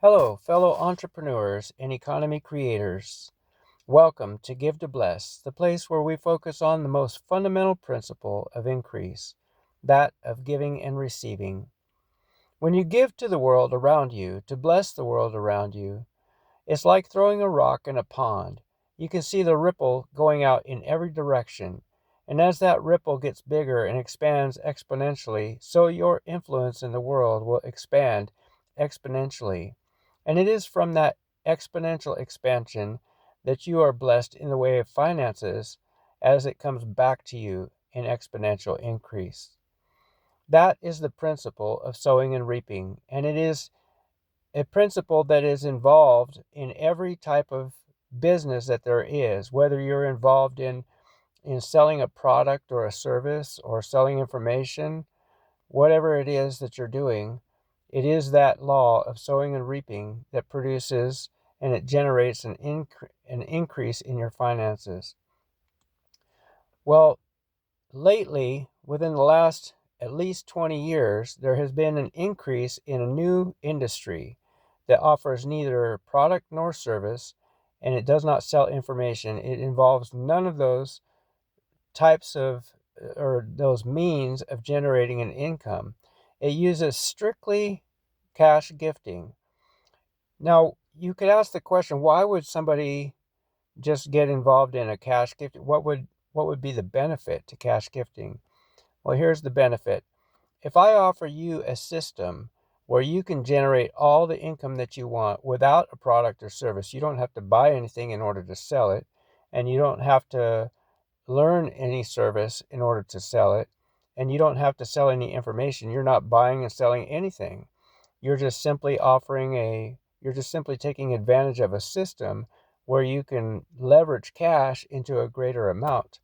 Hello, fellow entrepreneurs and economy creators. Welcome to Give to Bless, the place where we focus on the most fundamental principle of increase, that of giving and receiving. When you give to the world around you, to bless the world around you, it's like throwing a rock in a pond. You can see the ripple going out in every direction. And as that ripple gets bigger and expands exponentially, so your influence in the world will expand exponentially. And it is from that exponential expansion that you are blessed in the way of finances as it comes back to you in exponential increase. That is the principle of sowing and reaping, and it is a principle that is involved in every type of business that there is, whether you're involved in selling a product or a service or selling information, whatever it is that you're doing, it is that law of sowing and reaping that produces and it generates an increase in your finances. Well, lately, within the last at least 20 years, there has been an increase in a new industry that offers neither product nor service, and it does not sell information. It involves none of those types of or those means of generating an income. It uses strictly cash gifting. Now, you could ask the question, why would somebody just get involved in a cash gift? What would be the benefit to cash gifting? Well, here's the benefit. If I offer you a system where you can generate all the income that you want without a product or service, you don't have to buy anything in order to sell it, and you don't have to learn any service in order to sell it, and you don't have to sell any information. You're not buying and selling anything. You're just simply taking advantage of a system where you can leverage cash into a greater amount.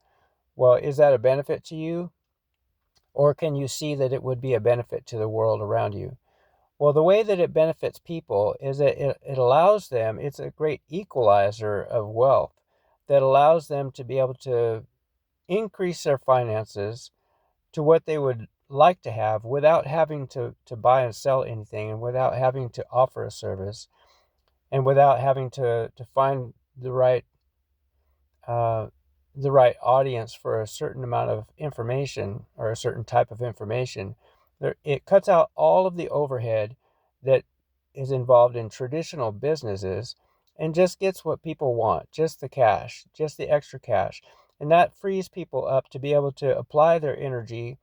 Well, is that a benefit to you? Or can you see that it would be a benefit to the world around you? Well, the way that it benefits people is that it allows them, it's a great equalizer of wealth that allows them to be able to increase their finances to what they would like to have without having to buy and sell anything, and without having to offer a service, and without having to find uh, the right audience for a certain amount of information or a certain type of information. It cuts out all of the overhead that is involved in traditional businesses and just gets what people want, just the cash, just the extra cash. And that frees people up to be able to apply their energy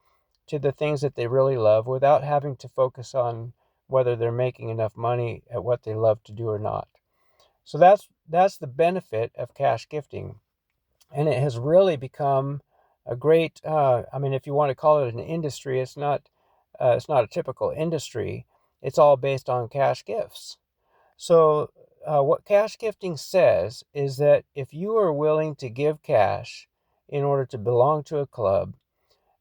to the things that they really love without having to focus on whether they're making enough money at what they love to do or not. So that's the benefit of cash gifting, and it has really become a great. I mean, if you want to call it an industry, it's not. It's not a typical industry. It's all based on cash gifts. So, what cash gifting says is that if you are willing to give cash in order to belong to a club,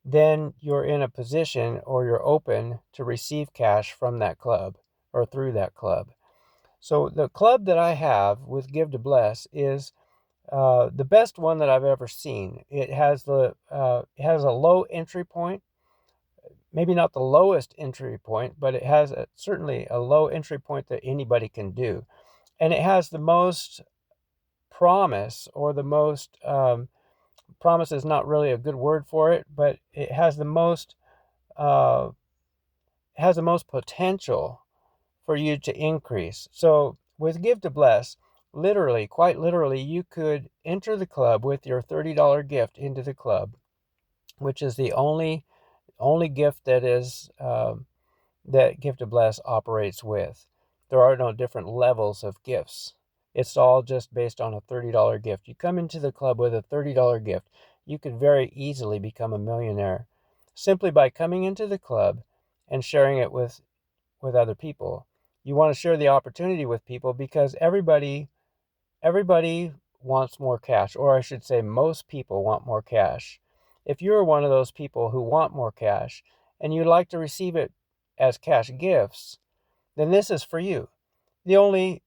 then you're in a position or you're open to receive cash from that club or through that club. So, the club that I have with Give to Bless is the best one that I've ever seen. It has a low entry point, maybe not the lowest entry point, but it has certainly a low entry point that anybody can do, and it has the most promise, or the most promise is not really a good word for it, but uh, it has the most potential for you to increase. So with Give to Bless, literally, quite literally, you could enter the club with your $30 gift into the club, which is the only gift that Give to Bless operates with. There are no different levels of gifts. It's all just based on a $30 gift. You come into the club with a $30 gift, you could very easily become a millionaire simply by coming into the club and sharing it with other people. You want to share the opportunity with people because everybody wants more cash, or I should say most people want more cash. If you're one of those people who want more cash and you'd like to receive it as cash gifts, then this is for you. The only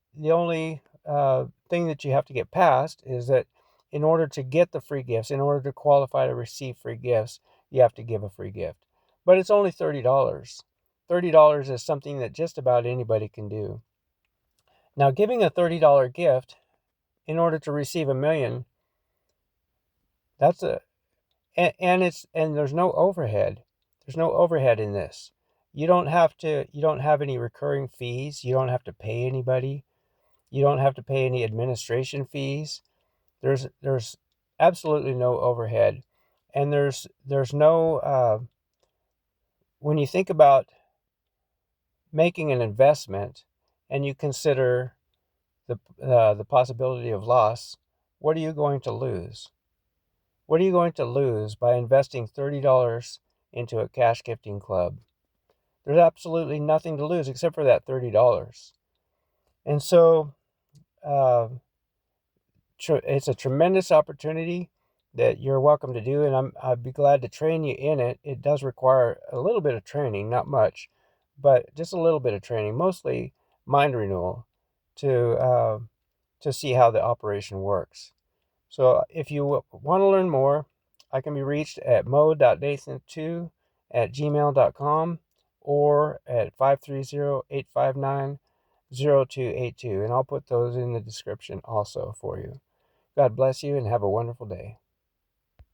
thing that you have to get past is that in order to get the free gifts, in order to qualify to receive free gifts, you have to give a free gift. But it's only $30. $30 is something that just about anybody can do. Now, giving a $30 gift in order to receive $1 million, that's and there's no overhead. There's no overhead in this. You don't have any recurring fees. You don't have to pay anybody. You don't have to pay any administration fees. There's absolutely no overhead, and there's no when you think about making an investment and you consider the possibility of loss, what are you going to lose? What are you going to lose by investing $30 into a cash gifting club? There's absolutely nothing to lose except for that $30. And so uh, it's a tremendous opportunity that you're welcome to do, and I'd be glad to train you in it. It does require a little bit of training, not much, but just a little bit of training, mostly mind renewal, to see how the operation works. So if you want to learn more, I can be reached at moe.nathan2 at gmail.com or at 530-859-0282, and I'll put those in the description also for you. God bless you and have a wonderful day.